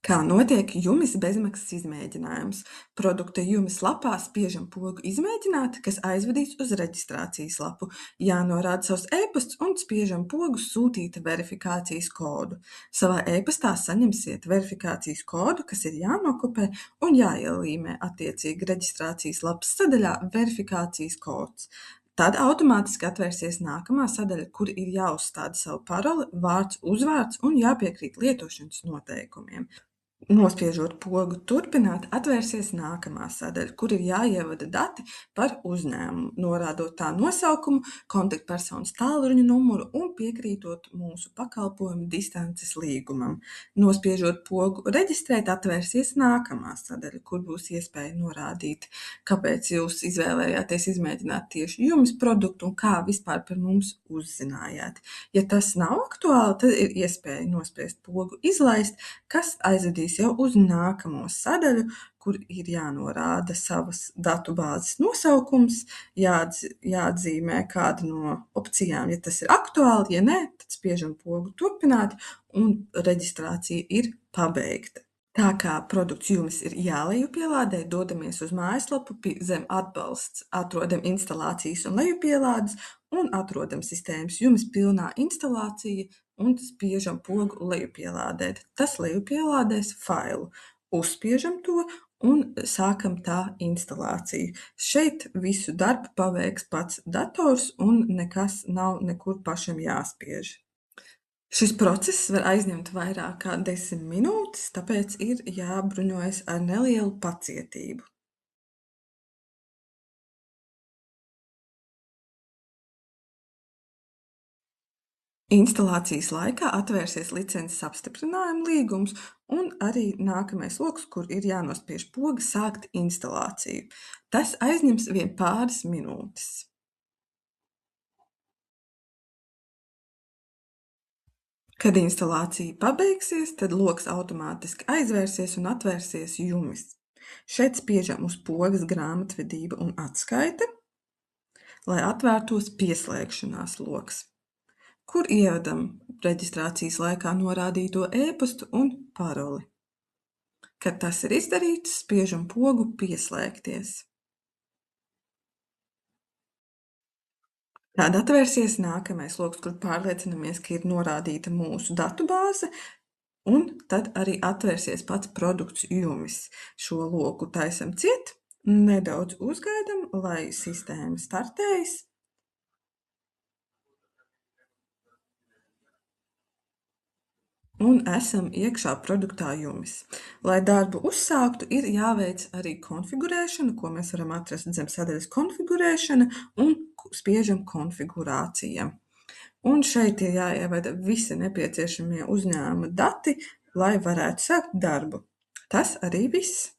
Kā notiek jumis bezmaksas izmēģinājums? Produkta jumis lapā spiežam pogu izmēģināt, kas aizvedīs uz reģistrācijas lapu. Jānorāda savs e-pasts un spiežam pogu sūtīt verifikācijas kodu. Savā e-pastā saņemsiet verifikācijas kodu, kas ir jānokopē un jāielīmē attiecīgi reģistrācijas lapas sadaļā verifikācijas kods. Tad automātiski atvērsies nākamā sadaļa, kur ir jāuzstāda savu paroli, vārds, uzvārds un jāpiekrīt lietošanas noteikumiem. Nospiežot pogu Turpināt, atvērsies nākamā sadaļa, kur ir jāievada dati par uzņēmumu, norādot tā nosaukumu, kontaktpersonas tālruņa numuru un piekrītot mūsu pakalpojumu distances līgumam. Nospiežot pogu Reģistrēt, atvērsies nākamā sadaļa, kur būs iespēja norādīt, kāpēc jūs izvēlējāties izmēģināt tieši jums produktu un kā vispār par mums uzzinājāt. Ja tas nav aktuāli, tad ir iespēja nospiest pogu Izlaist, kas aizvedīs jau uz nākamo sadaļu, kur ir jānorāda savas datubāzes nosaukums, jāatzīmē kāda no opcijām, ja tas ir aktuāli, ja nē, tad spiežam pogu Turpināt un reģistrācija ir pabeigta. Tā kā produkts jums ir jālejupielādē, dodamies uz mājaslapu, zem atbalsts atrodam instalācijas un lejupielādes un atrodam sistēmas jums pilnā instalācija un spiežam pogu lejupielādēt. Tas lejupielādēs failu. Uzspiežam to un sākam tā instalāciju. Šeit visu darbu paveiks pats dators un nekas nav nekur pašam jāspiež. Šis process var aizņemt vairāk kā 10 minūtes, tāpēc ir jābruņojas ar nelielu pacietību. Instalācijas laikā atvērsies licences apstiprinājuma līgums un arī nākamais loks, kur ir jānospiež poga Sākt instalāciju. Tas aizņems vien pāris minūtes. Kad instalācija pabeigsies, tad loks automātiski aizvērsies un atvērsies jumis. Šeit spiežam uz pogas Grāmatvedība un atskaite, lai atvērtos pieslēgšanās loks, kur ievadam reģistrācijas laikā norādīto e-pastu un paroli. Kad tas ir izdarīts, spiežam pogu Pieslēgties. Tad atvērsies nākamais loks, kur pārliecinamies, ka ir norādīta mūsu datubāze, un tad arī atvērsies pats produkts jumis. Šo loku taisam ciet, nedaudz uzgaidam, lai sistēma startējas. Un esam iekšā produktā jumis. Lai darbu uzsāktu, ir jāveic arī konfigurēšana, ko mēs varam atrast zem sadaļas konfigurēšana, un spiežam konfigurācija. Un šeit ir jāievada visi nepieciešamie uzņēmuma dati, lai varētu sākt darbu. Tas arī viss.